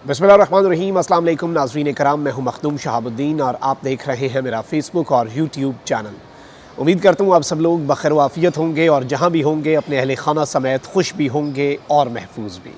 बिस्मिल्लाहिर्रहमानिर्रहीम। अस्सलाम वालेकुम नाज़रीन कराम, मैं हूं मखदूम शहाबुद्दीन और आप देख रहे हैं मेरा फ़ेसबुक और यूट्यूब चैनल। उम्मीद करता हूं आप सब लोग बखैर वाफ़ियत होंगे और जहां भी होंगे अपने अहले खाना समेत खुश भी होंगे और महफूज भी।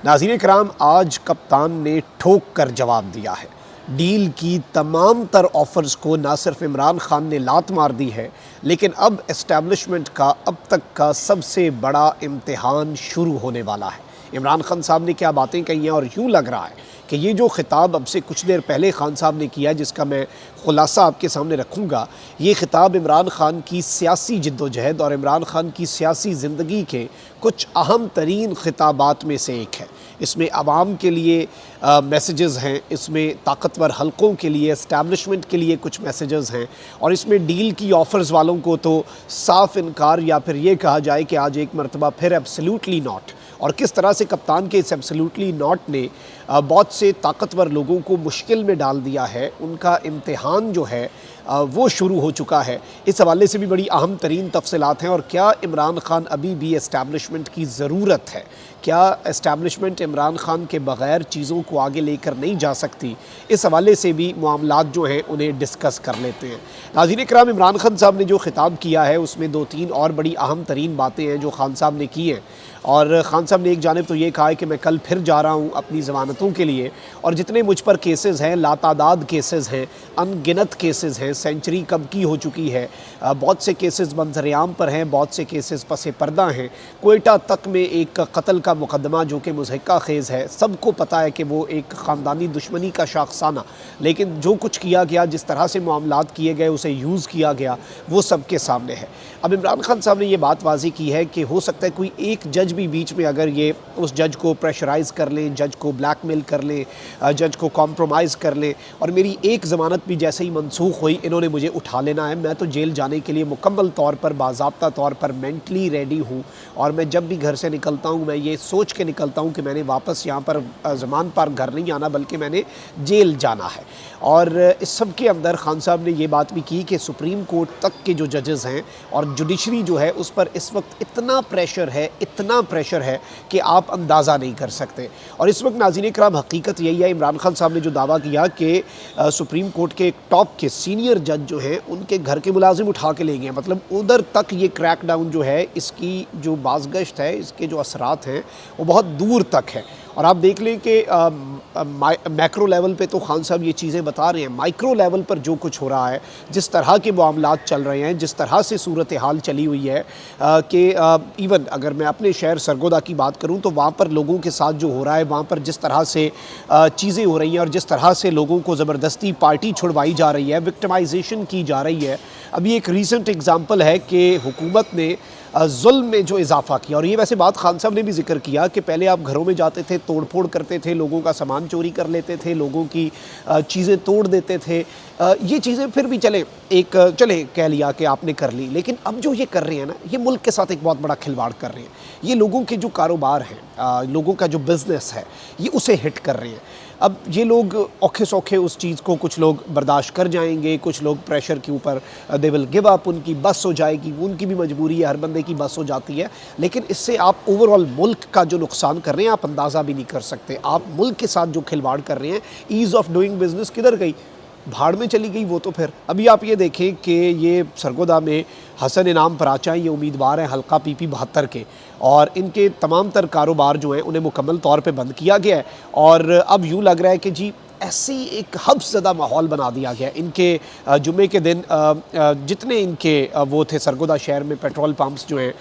नाज़रीन कराम, आज कप्तान ने ठोक कर जवाब दिया है। डील की तमाम तर ऑफ़र्स को ना सिर्फ इमरान खान ने लात मार दी है, लेकिन अब एस्टैब्लिशमेंट का अब तक का सबसे बड़ा इम्तिहान शुरू होने वाला है। इमरान खान साहब ने क्या बातें कही हैं, और यूँ लग रहा है कि ये जो ख़िताब अब से कुछ देर पहले खान साहब ने किया, जिसका मैं ख़ुलासा आपके सामने रखूँगा, ये ख़िताब इमरान खान की सियासी जद्दोजहद और इमरान खान की सियासी ज़िंदगी के कुछ अहम तरीन ख़िताबात में से एक है। इसमें आवाम के लिए मैसेजेस हैं, इसमें ताकतवर हलकों के लिए, एस्टैब्लिशमेंट के लिए कुछ मैसेजेस हैं, और इसमें डील की ऑफ़र्स वालों को तो साफ़ इनकार, या फिर ये कहा जाए कि आज एक मरतबा फिर एब्सोल्युटली नॉट। और किस तरह से कप्तान के इस एब्सोल्युटली नॉट ने बहुत से ताकतवर लोगों को मुश्किल में डाल दिया है। उनका इम्तिहान जो है वो शुरू हो चुका है। इस हवाले से भी बड़ी अहम तरीन तफसीलात हैं। और क्या इमरान खान अभी भी एस्टैब्लिशमेंट की ज़रूरत है? क्या एस्टैब्लिशमेंट इमरान खान के बग़ैर चीज़ों को आगे लेकर नहीं जा सकती? इस हवाले से भी मामलात जो हैं उन्हें डिस्कस कर लेते हैं। नाज़रीन इकराम, इमरान खान साहब ने जो ख़िताब किया है उसमें दो तीन और बड़ी अहम तरीन बातें हैं जो खान साहब ने की हैं। और ख़ान साहब ने एक जानिब तो ये कहा है कि मैं कल फिर जा रहा हूँ अपनी ज़मानतों के लिए, और जितने मुझ पर केसेस हैं, लातादाद केसेस हैं, अनगिनत केसेस हैं, सेंचुरी कब की हो चुकी है, बहुत से केसेस मंजरेआम पर हैं, बहुत से केसेस पसे पर्दा हैं। कोयटा तक में एक कत्ल का मुकदमा जो कि मुज़हिका ख़ेज़ है, सबको पता है कि वो एक ख़ानदानी दुश्मनी का शाखसाना, लेकिन जो कुछ किया गया, जिस तरह से मामलात किए गए, उसे यूज़ किया गया, वो सबके सामने है। अब इमरान खान साहब ने ये बात वाज़ी की है कि हो सकता है कोई एक जज भी बीच में अगर ये उस जज को प्रेशराइज़ कर लें, जज को ब्लैकमेल कर लें, जज को कॉम्प्रोमाइज़ कर लें, और मेरी एक ज़मानत भी जैसे ही मनसूख हुई इन्होंने मुझे उठा लेना है, मैं तो जेल जाने के लिए मुकम्मल तौर पर, बाज़ाब्ता तौर पर मेंटली रेडी हूँ। और मैं जब भी घर से निकलता हूँ मैं ये सोच के निकलता हूँ कि मैंने वापस यहाँ पर ज़मान पर घर नहीं आना, बल्कि मैंने जेल जाना है। और इस सब के अंदर खान साहब ने ये बात भी की कि सुप्रीम कोर्ट तक के जो जजेस हैं और जुडिशरी जो है उस पर इस वक्त इतना प्रेशर है, इतना प्रेशर है कि आप अंदाज़ा नहीं कर सकते। और इस वक्त नाज़रीन इकराम, हकीकत यही है, इमरान खान साहब ने जो दावा किया कि सुप्रीम कोर्ट के टॉप के सीनियर जज जो हैं उनके घर के मुलाजिम उठा के ले गए, मतलब उधर तक ये क्रैक डाउन जो है, इसकी जो बाज़गश्त है, इसके जो असरात हैं वो बहुत दूर तक है। और आप देख लें कि मैक्रो लेवल पे तो खान साहब ये चीज़ें बता रहे हैं, माइक्रो लेवल पर जो कुछ हो रहा है, जिस तरह के मामलात चल रहे हैं, जिस तरह से सूरत हाल चली हुई है कि इवन अगर मैं अपने शहर सरगोदा की बात करूं तो वहाँ पर लोगों के साथ जो हो रहा है, वहाँ पर जिस तरह से चीज़ें हो रही हैं और जिस तरह से लोगों को ज़बरदस्ती पार्टी छुड़वाई जा रही है, विक्टिमाइजेशन की जा रही है। अभी एक रीसेंट एग्ज़ाम्पल है कि हुकूमत ने जुल्म में जो इजाफ़ा किया, और ये वैसे बात खान साहब ने भी जिक्र किया कि पहले आप घरों में जाते थे, तोड़ फोड़ करते थे, लोगों का सामान चोरी कर लेते थे, लोगों की चीज़ें तोड़ देते थे। ये चीज़ें फिर भी चले कह लिया कि आपने कर ली, लेकिन अब जो ये कर रहे हैं ना, ये मुल्क के साथ एक बहुत बड़ा खिलवाड़ कर रहे हैं। ये लोगों के जो कारोबार हैं, लोगों का जो बिज़नेस है, ये उसे हिट कर रहे हैं। अब ये लोग औखे सौखे उस चीज़ को कुछ लोग बर्दाश्त कर जाएंगे, कुछ लोग प्रेशर के ऊपर दे विल गिव अप, उनकी बस हो जाएगी, उनकी भी मजबूरी है, हर बंदे की बस हो जाती है। लेकिन इससे आप ओवरऑल मुल्क का जो नुकसान कर रहे हैं आप अंदाज़ा भी नहीं कर सकते। आप मुल्क के साथ जो खिलवाड़ कर रहे हैं, ईज़ ऑफ डूइंग बिज़नेस किधर गई? भाड़ में चली गई वो तो। फिर अभी आप ये देखें कि ये सरगोदा में हसन इनाम पराचा, ये उम्मीदवार हैं हल्का PP 72 के, और इनके तमाम तर कारोबार जो हैं उन्हें मुकम्मल तौर पे बंद किया गया है। और अब यूँ लग रहा है कि जी ऐसी एक हब्सज़दा माहौल बना दिया गया। इनके जुम्मे के दिन जितने इनके वो थे सरगोदा शहर में पेट्रोल पंप्स जो हैं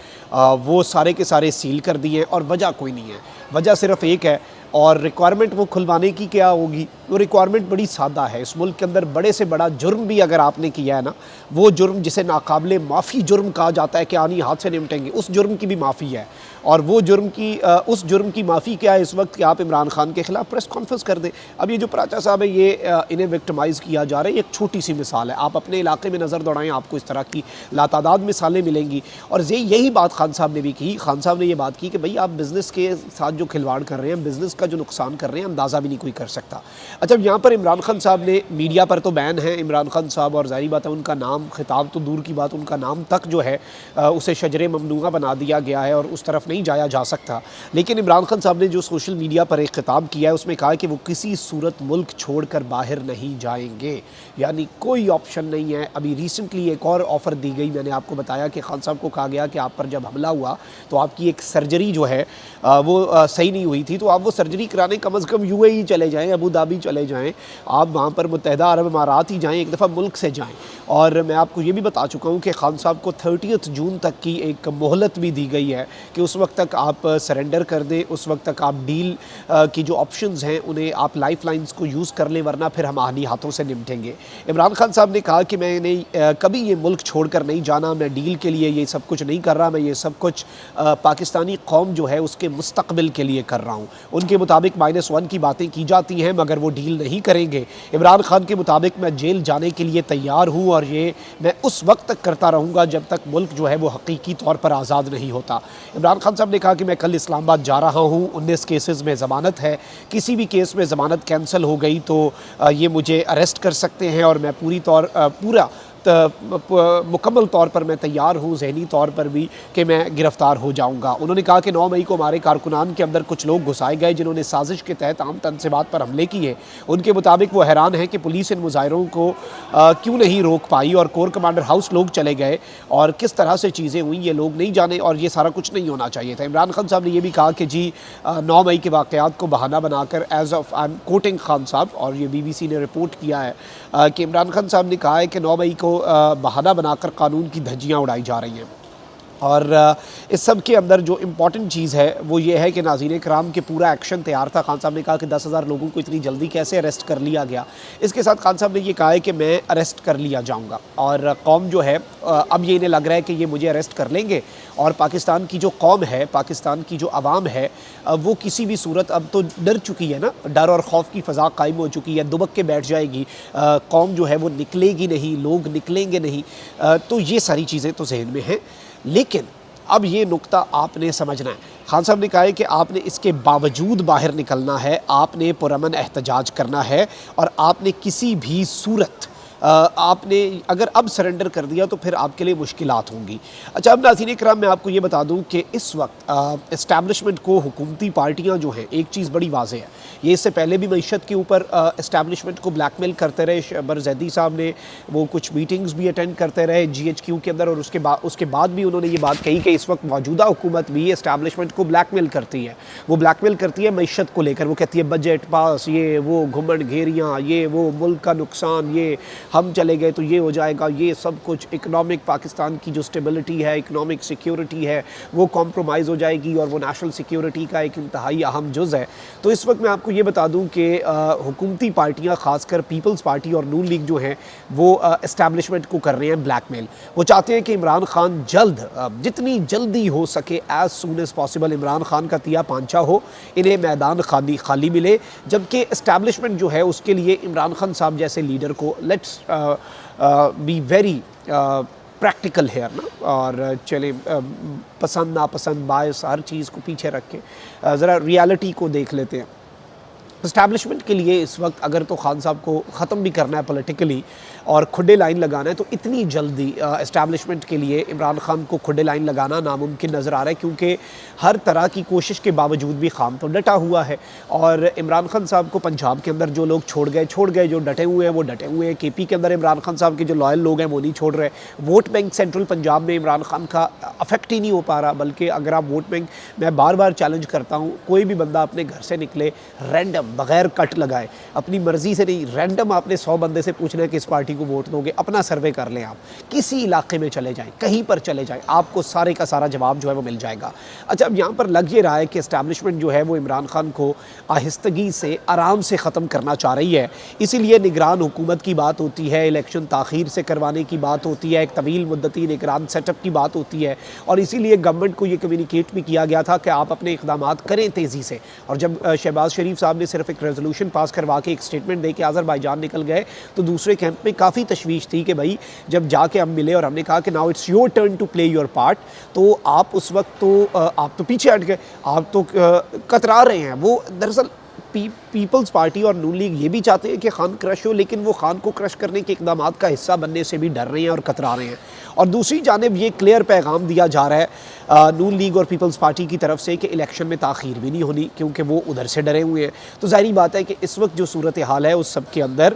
वो सारे के सारे सील कर दिए, और वजह कोई नहीं है, वजह सिर्फ़ एक है। और रिक्वायरमेंट वो खुलवाने की क्या होगी? वो रिक्वायरमेंट बड़ी सादा है। इस मुल्क के अंदर बड़े से बड़ा जुर्म भी अगर आपने किया है ना, वो जुर्म जिसे नाकाबिले माफ़ी जुर्म कहा जाता है कि आनी हाथ से निपटेंगे, उस जुर्म की भी माफ़ी है। और वो जुर्म की उस जुर्म की माफ़ी क्या है इस वक्त कि आप इमरान खान के ख़िलाफ़ प्रेस कॉन्फ्रेंस कर दें। अब ये जो पराचा साहब है, ये इन्हें विक्टिमाइज़ किया जा रहा है। एक छोटी सी मिसाल है, आप अपने इलाके में नज़र दौड़ाएँ, आपको इस तरह की लातादाद मिसालें मिलेंगी। और यही बात खान साहब ने भी की। खान साहब ने ये बात की कि भाई आप बिज़नेस के साथ जो खिलवाड़ कर रहे हैं, बिज़नेस का जो नुकसान कर रहे हैं, अंदाज़ा भी नहीं कोई कर सकता। अच्छा, यहाँ पर इमरान खान साहब ने मीडिया पर तो बैन है इमरान खान साहब, और ज़ाहिर बात है उनका नाम, खिताब तो दूर की बात, उनका नाम तक जो है उसे शजरे ममनूआ बना दिया गया है और उस तरफ नहीं जाया जा सकता। लेकिन इमरान खान साहब ने जो सोशल मीडिया पर एक खिताब किया है उसमें कहा कि वो किसी सूरत मुल्क छोड़कर बाहर नहीं जाएंगे, यानी कोई ऑप्शन नहीं है। अभी रिसेंटली एक और ऑफ़र दी गई, मैंने आपको बताया कि खान साहब को कहा गया कि आप पर जब हमला हुआ तो आपकी एक सर्जरी जो है वो सही नहीं हुई थी, तो आप वो सर्जरी कराने कम से कम यूएई चले जाएं, अबू धाबी चले जाएं, आप वहाँ पर मुत्तहिदा अरब अमारात ही जाएं, एक दफ़ा मुल्क से जाएं। और मैं आपको ये भी बता चुका हूँ कि खान साहब को 30 जून तक की एक मोहलत भी दी गई है कि उस वक्त तक आप सरेंडर कर दें, उस वक्त तक आप डील की जो ऑप्शंस हैं उन्हें आप लाइफ लाइन्स को यूज़ कर लें, वरना फिर हम आहनी हाथों से निपटेंगे। इमरान खान साहब ने कहा कि मैंने कभी ये मुल्क छोड़कर नहीं जाना, मैं डील के लिए ये सब कुछ नहीं कर रहा, मैं ये सब कुछ पाकिस्तानी कौम जो है उसके मुस्तकबिल के लिए कर रहा हूँ। उनके मुताबिक -1 की बातें की जाती हैं मगर वो डील नहीं करेंगे। इमरान खान के मुताबिक मैं जेल जाने के लिए तैयार हूँ और ये मैं उस वक्त तक करता रहूँगा जब तक मुल्क जो है वो हकीकी तौर पर आज़ाद नहीं होता। इमरान खान साहब ने कहा कि मैं कल इस्लामाबाद जा रहा हूँ, 19 केसेस में ज़मानत है, किसी भी केस में ज़मानत कैंसिल हो गई तो ये मुझे अरेस्ट कर सकते हैं और मैं पूरा मुकम्मल तौर पर मैं तैयार हूँ, जहनी तौर पर भी, कि मैं गिरफ़्तार हो जाऊँगा। उन्होंने कहा कि 9 मई को हमारे कारकुनान के अंदर कुछ लोग घुसाए गए जिन्होंने साजिश के तहत आम तनसीबात पर हमले किए। उनके मुताबिक वो हैरान है कि पुलिस इन मुजाहिरों को क्यों नहीं रोक पाई और कोर कमांडर हाउस लोग चले गए और किस तरह से चीज़ें हुई ये लोग नहीं जाने और ये सारा कुछ नहीं होना चाहिए था। इमरान खान साहब ने यह भी कहा कि जी 9 मई के वाक़यात को बहाना बनाकर, as of I am quoting Khan साहब, और ये BBC ने रिपोर्ट किया है कि इमरान खान साहब ने कहा है कि 9 मई को बहाना बनाकर कानून की धज्जियाँ उड़ाई जा रही हैं। और इस सब के अंदर जो इम्पॉर्टेंट चीज़ है वो ये है कि नाज़रीन कराम के पूरा एक्शन तैयार था। खान साहब ने कहा कि 10,000 लोगों को इतनी जल्दी कैसे अरेस्ट कर लिया गया। इसके साथ खान साहब ने ये कहा है कि मैं अरेस्ट कर लिया जाऊंगा और कौम जो है अब ये इन्हें लग रहा है कि ये मुझे अरेस्ट कर लेंगे और पाकिस्तान की जो कौम है, पाकिस्तान की जो आवाम है, वो किसी भी सूरत अब तो डर चुकी है ना, डर और खौफ की फ़ज़ा कायम हो चुकी है, दुबक के बैठ जाएगी। कौम जो है वो निकलेगी नहीं, लोग निकलेंगे नहीं। तो ये सारी चीज़ें तो जहन में हैं, लेकिन अब ये नुक्ता आपने समझना है। खान साहब ने कहा है कि आपने इसके बावजूद बाहर निकलना है, आपने पुरअमन एहतजाज करना है और आपने किसी भी सूरत आपने अगर अब सरेंडर कर दिया तो फिर आपके लिए मुश्किलात होंगी। अच्छा, अब नाज़रीन इकराम मैं आपको ये बता दूं कि इस वक्त इस्टेब्लिशमेंट को हुकूमती पार्टियां जो हैं, एक चीज़ बड़ी वाज़ेह है, ये इससे पहले भी मईशत के ऊपर इस्टेब्लिशमेंट को ब्लैकमेल करते रहे। शहबाज ज़ैदी साहब ने वो कुछ मीटिंग्स भी अटेंड करते रहे GHQ के अंदर और उसके बाद भी उन्होंने ये बात कही कि इस वक्त मौजूदा हुकूमत भी इस्टेब्लिशमेंट को ब्लैकमेल करती है। वो ब्लैकमेल करती है मईशत को लेकर, वो कहती है बजट पास, ये वो घुमड़ घेरियाँ, ये वो मुल्क का नुकसान, ये हम चले गए तो ये हो जाएगा, ये सब कुछ इकनॉमिक पाकिस्तान की जो स्टेबिलिटी है, इकनॉमिक सिक्योरिटी है, वो कॉम्प्रोमाइज़ हो जाएगी और वो नेशनल सिक्योरिटी का एक इंतहाई अहम जुज़ है। तो इस वक्त मैं आपको ये बता दूं कि हुकूमती पार्टियां, खासकर पीपल्स पार्टी और नून लीग जो हैं, वो इस्टेब्लिशमेंट को कर रहे हैं ब्लैकमेल। वो चाहते हैं कि इमरान खान जितनी जल्दी हो सके, as soon as possible Imran Khan का तिया पांचा हो, इन्हें मैदान खाली मिले, जबकि इस्टेब्लिशमेंट जो है उसके लिए इमरान खान साहब जैसे लीडर को लेट्स बी वेरी प्रैक्टिकल है ना, और चले पसंद नापसंद बायस हर चीज़ को पीछे रख के ज़रा रियलिटी को देख लेते हैं। इस्टेब्लिशमेंट के लिए इस वक्त अगर तो खान साहब को ख़त्म भी करना है पॉलिटिकली और खुडे लाइन लगाना है, तो इतनी जल्दी इस्टेब्लिशमेंट के लिए इमरान खान को खुडे लाइन लगाना नामुमकिन नज़र आ रहा है, क्योंकि हर तरह की कोशिश के बावजूद भी खान तो डटा हुआ है। और इमरान खान साहब को पंजाब के अंदर जो लोग छोड़ गए, जो डटे हुए हैं वो डटे हुए हैं। KP के अंदर इमरान खान साहब के जो लॉयल लोग हैं वो नहीं छोड़ रहे। वोट बैंक सेंट्रल पंजाब में इमरान खान का अफेक्ट ही नहीं हो पा रहा, बल्कि अगर आप वोट बैंक, मैं बार बार चैलेंज करता हूँ, कोई भी बंदा अपने घर से निकले रैंडम, बग़ैर कट लगाए, अपनी मर्ज़ी से नहीं, रैंडम आपने 100 बंदे से पूछना है कि इस पार्टी को वोट दोगे, अपना सर्वे कर लें। आप किसी इलाके में चले जाएं, कहीं पर चले जाएं, आपको सारे का सारा जवाब जो है वो मिल जाएगा। अच्छा, अब यहाँ पर लग ये रहा है कि इस्टेब्लिशमेंट जो है वो इमरान खान को आहिस्तगी से, आराम से ख़त्म करना चाह रही है। इसीलिए निगरान हुकूमत की बात होती है, इलेक्शन ताख़ीर से करवाने की बात होती है, एक तवील मुद्दती निगरान सेटअप की बात होती है, और इसीलिए गवर्नमेंट को ये कम्युनिकेट भी किया गया था कि आप अपने इक़दामात करें तेज़ी से। और जब शहबाज शरीफ साहब ने सिर्फ एक रेजोल्यूशन पास करवा के एक स्टेटमेंट दे के अज़रबैजान निकल गए, तो दूसरे कैंप में काफ़ी तशवीश थी कि भाई जब जाके हम मिले और हमने कहा कि now it's your turn to play your part, तो आप उस वक्त तो आप तो पीछे हट गए, आप तो कतरा रहे हैं। वो दरअसल पीपल्स पार्टी और नून लीग ये भी चाहते हैं कि खान क्रश हो, लेकिन वो खान को क्रश करने के इकदाम का हिस्सा बनने से भी डर रहे हैं और कतरा रहे हैं। और दूसरी जानिब ये क्लियर पैगाम दिया जा रहा है नून लीग और पीपल्स पार्टी की तरफ से कि इलेक्शन में ताख़ीर भी नहीं होनी, क्योंकि वो उधर से डरे हुए हैं। तो ज़ाहिर बात है कि इस वक्त जो सूरत हाल है उस सब के अंदर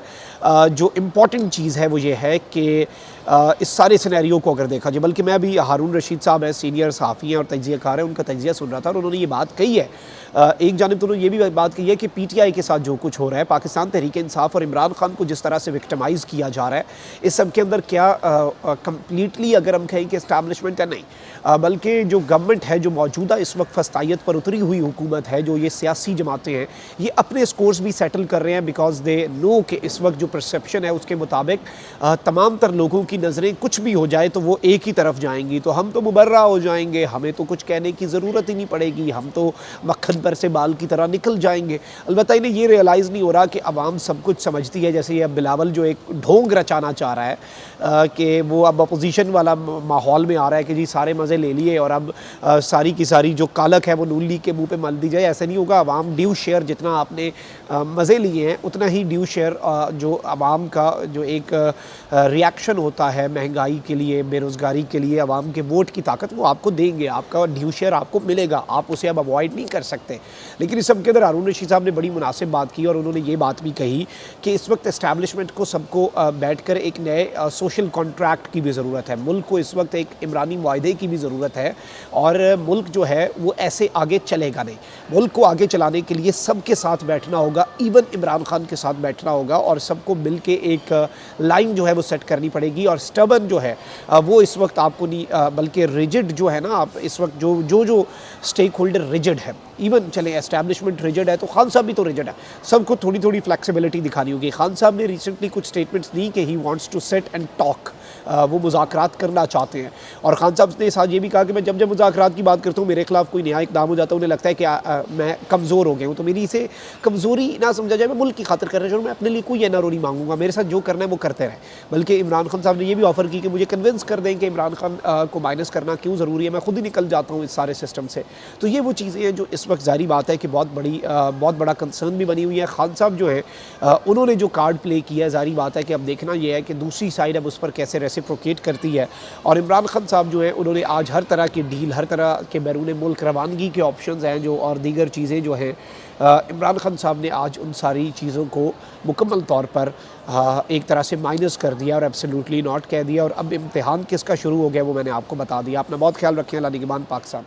जो इम्पॉर्टेंट चीज़ है वो ये है कि इस सारे सिनेरियो को अगर देखा जाए, बल्कि मैं अभी हारून रशीद साहब हैं, सीनियर सहाफ़ी हैं और तज्ज़ियाकार हैं, उनका तज्ज़िया सुन रहा था और उन्होंने ये बात कही है। एक जानिब तो उन्होंने ये भी बात कही है कि PTI के साथ जो कुछ हो रहा है, पाकिस्तान तहरीक इंसाफ और इमरान खान को जिस तरह से विक्टिमाइज़ किया जा रहा है, इस सब के अंदर क्या कम्प्लीटली अगर हम कहें कि इस्टेब्लिशमेंट है, नहीं, बल्कि जो गवर्नमेंट है, जो मौजूदा इस वक्त फस्तायत पर उतरी हुई हुकूमत है, जो ये सियासी जमातें हैं, ये अपने स्कोर्स भी सेटल कर रहे हैं बिकॉज दे नो कि इस वक्त जो परसेप्शन है उसके मुताबिक तमाम तर लोगों की नज़रें कुछ भी हो जाए तो वो एक ही तरफ जाएंगी, तो हम तो मुबर्रा हो जाएंगे, हमें तो कुछ कहने की ज़रूरत ही नहीं पड़ेगी, हम तो मक्खन पर से बाल की तरह निकल जाएंगे। अलबत्ता इन्हें ये रियलाइज़ नहीं हो रहा कि अवाम सब कुछ समझती है। जैसे ये अब बिलावल जो एक ढोंग रचाना चाह रहा है कि वो अब अपोजिशन वाला माहौल में आ रहा है कि जी सारे मज़े ले लिए और अब सारी की सारी जो कालक है वो नून लीग के मुंह पे मल दी जाए। ऐसा नहीं होगा। अवाम ड्यू शेयर जितना आपने मज़े लिए हैं उतना ही ड्यू शेयर जो अवाम का जो एक रिएक्शन होता है महंगाई के लिए, बेरोज़गारी के लिए, अवाम के वोट की ताकत वो आपको देंगे, आपका ड्यू शेयर आपको मिलेगा, आप उसे अब अवॉइड नहीं कर सकते। लेकिन इस सब के अंदर हारून रशीद साहब ने बड़ी मुनासिब बात की और उन्होंने ये बात भी कही कि इस वक्त इस्टेब्लिशमेंट को सबको बैठ कर एक नए सोशल कॉन्ट्रैक्ट की भी ज़रूरत है। मुल्क को इस वक्त एक इमरानी मुआहदे की भी ज़रूरत है और मुल्क जो है वो ऐसे आगे चलेगा नहीं। मुल्क को आगे चलाने के लिए सबके साथ बैठना होगा, इवन इमरान खान के साथ बैठना होगा और सबको मिल के एक लाइन जो है वो सेट करनी पड़ेगी। और स्टबन जो है वो इस वक्त आपको नहीं बल्कि रिजिड जो है ना, आप इस वक्त जो स्टेक होल्डर रिजिड है, इवन चले एस्टैब्लिशमेंट रिजिड है तो खान साहब भी तो रिजिड है, सबको थोड़ी थोड़ी फ्लेक्सिबिलिटी दिखानी होगी। खान साहब ने रिसेंटली कुछ स्टेटमेंट्स दी कि he wants to sit and talk, वो मुज़ाकरात करना चाहते हैं। और खान साहब ने साथ ये भी कहा कि मैं जब मुज़ाकरात की बात करता हूँ मेरे खिलाफ कोई नया इक़दाम हो जाता है, उन्हें लगता है कि मैं कमज़ोर हो गया हूँ, तो मेरी इसे कमज़ोरी ना समझा जाए, मैं मुल्क की खातिर कर रहा हूँ, मैं अपने लिए कोई एनआरओ नहीं मांगूंगा, मेरे साथ जो करना है वो करते रहे। बल्कि इमरान खान साहब ने ये भी ऑफ़र की कि मुझे कन्विंस कर दें कि इमरान खान को माइनस करना क्यों ज़रूरी है, मैं खुद ही निकल जाता हूँ इस सारे सिस्टम से। तो ये वो चीज़ें हैं जो इस वक्त ज़ाहिर बात है कि बहुत बड़ा कंसर्न भी बनी हुई है। खान साहब जो है उन्होंने जो कार्ड प्ले किया है, ज़ाहिर बात है कि अब देखना यह है कि दूसरी साइड अब उस पर कैसे रेसिप्रोकेट करती है। और इमरान खान साहब जो है उन्होंने आज हर तरह की डील, हर तरह के बैरून मुल्क रवानगी के ऑप्शंस हैं जो और दीगर चीज़ें जो हैं, इमरान खान साहब ने आज उन सारी चीज़ों को मुकम्मल तौर पर एक तरह से माइनस कर दिया और एब्सोल्युटली नॉट कह दिया। और अब इम्तिहान किसका शुरू हो गया वो मैंने आपको बता दिया। अपना बहुत ख्याल रखें। अल्लाह निगहबान पाकिस्तान।